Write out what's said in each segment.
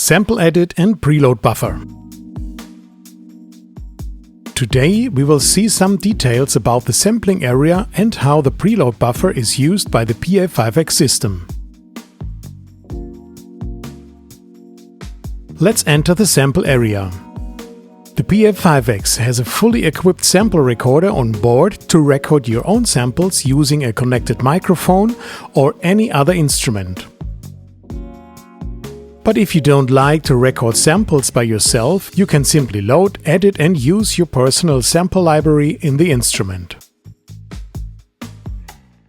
Sample Edit and Preload Buffer. Today we will see some details about the sampling area and how the preload buffer is used by the Pa5X system. Let's enter the sample area. The Pa5X has a fully equipped sample recorder on board to record your own samples using a connected microphone or any other instrument. But if you don't like to record samples by yourself, you can simply load, edit and use your personal sample library in the instrument.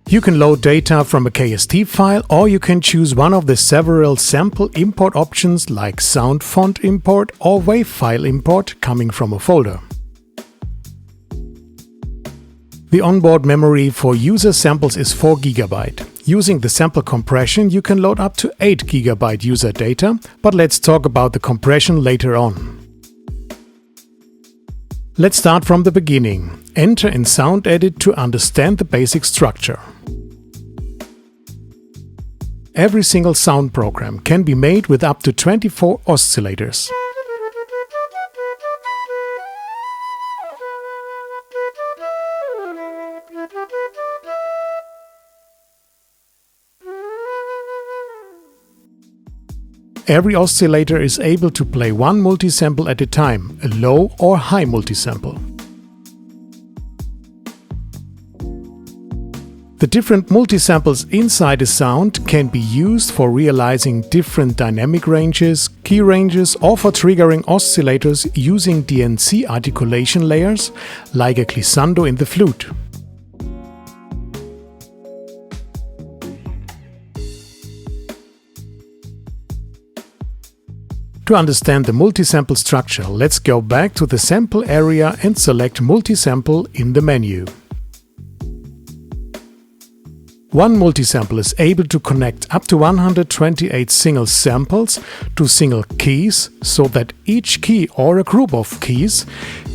You can load data from a KST file, or you can choose one of the several sample import options like sound font import or WAV file import coming from a folder. The onboard memory for user samples is 4 GB. Using the sample compression, you can load up to 8 GB user data, but let's talk about the compression later on. Let's start from the beginning. Enter in Sound Edit to understand the basic structure. Every single sound program can be made with up to 24 oscillators. Every oscillator is able to play one multisample at a time, a low or high multisample. The different multisamples inside a sound can be used for realizing different dynamic ranges, key ranges, or for triggering oscillators using DNC articulation layers, like a glissando in the flute. To understand the multisample structure, let's go back to the sample area and select Multisample in the menu. One multisample is able to connect up to 128 single samples to single keys, so that each key or a group of keys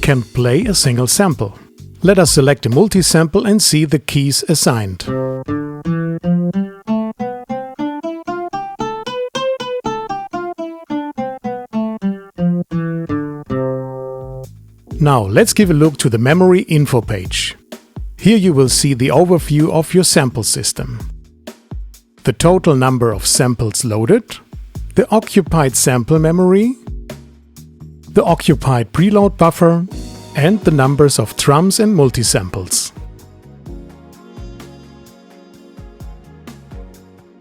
can play a single sample. Let us select a multisample and see the keys assigned. Now let's give a look to the memory info page. Here you will see the overview of your sample system. The total number of samples loaded, the occupied sample memory, the occupied preload buffer, and the numbers of drums and multisamples.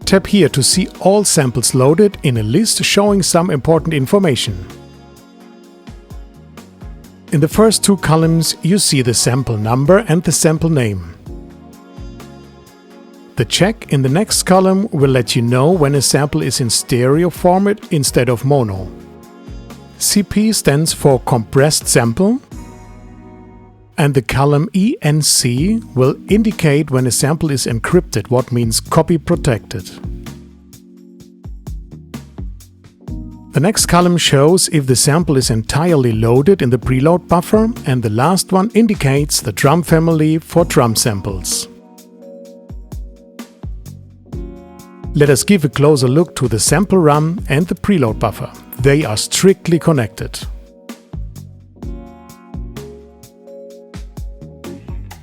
Tap here to see all samples loaded in a list showing some important information. In the first two columns you see the sample number and the sample name. The check in the next column will let you know when a sample is in stereo format instead of mono. CP stands for compressed sample, and the column ENC will indicate when a sample is encrypted, what means copy protected. The next column shows if the sample is entirely loaded in the preload buffer, and the last one indicates the drum family for drum samples. Let us give a closer look to the sample run and the preload buffer. They are strictly connected.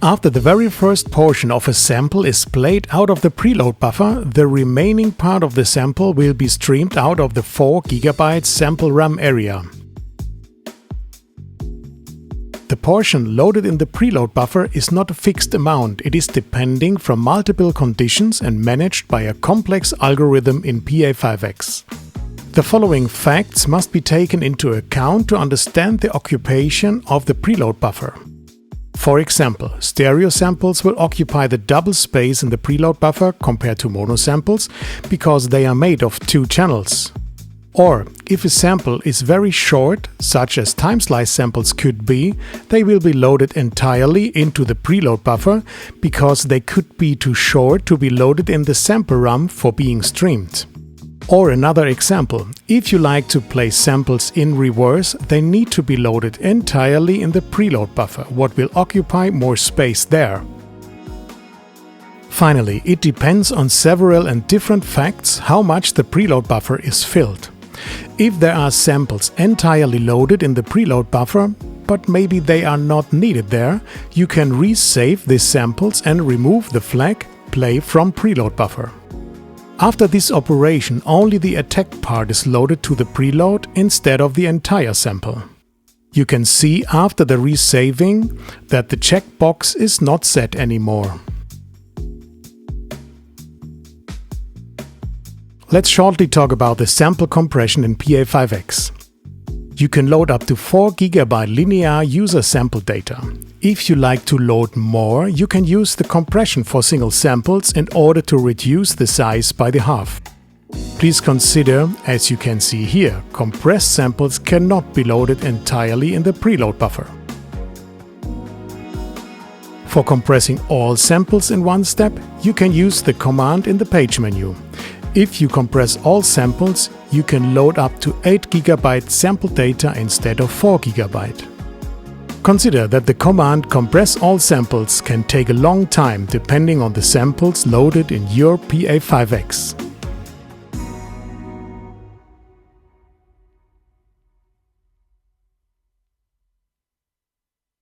After the very first portion of a sample is played out of the preload buffer, the remaining part of the sample will be streamed out of the 4 GB sample RAM area. The portion loaded in the preload buffer is not a fixed amount, it is depending from multiple conditions and managed by a complex algorithm in Pa5X. The following facts must be taken into account to understand the occupation of the preload buffer. For example, stereo samples will occupy the double space in the preload buffer compared to mono samples because they are made of 2 channels. Or, if a sample is very short, such as time slice samples could be, they will be loaded entirely into the preload buffer because they could be too short to be loaded in the sample RAM for being streamed. Or another example, if you like to play samples in reverse, they need to be loaded entirely in the preload buffer, what will occupy more space there. Finally, it depends on several and different facts how much the preload buffer is filled. If there are samples entirely loaded in the preload buffer, but maybe they are not needed there, you can resave these samples and remove the flag play from preload buffer. After this operation, only the attack part is loaded to the preload instead of the entire sample. You can see after the resaving that the checkbox is not set anymore. Let's shortly talk about the sample compression in Pa5X. You can load up to 4 GB linear user sample data. If you like to load more, you can use the compression for single samples in order to reduce the size by the half. Please consider, as you can see here, compressed samples cannot be loaded entirely in the preload buffer. For compressing all samples in one step, you can use the command in the page menu. If you compress all samples, you can load up to 8 GB sample data instead of 4 GB. Consider that the command compress all samples can take a long time depending on the samples loaded in your Pa5X.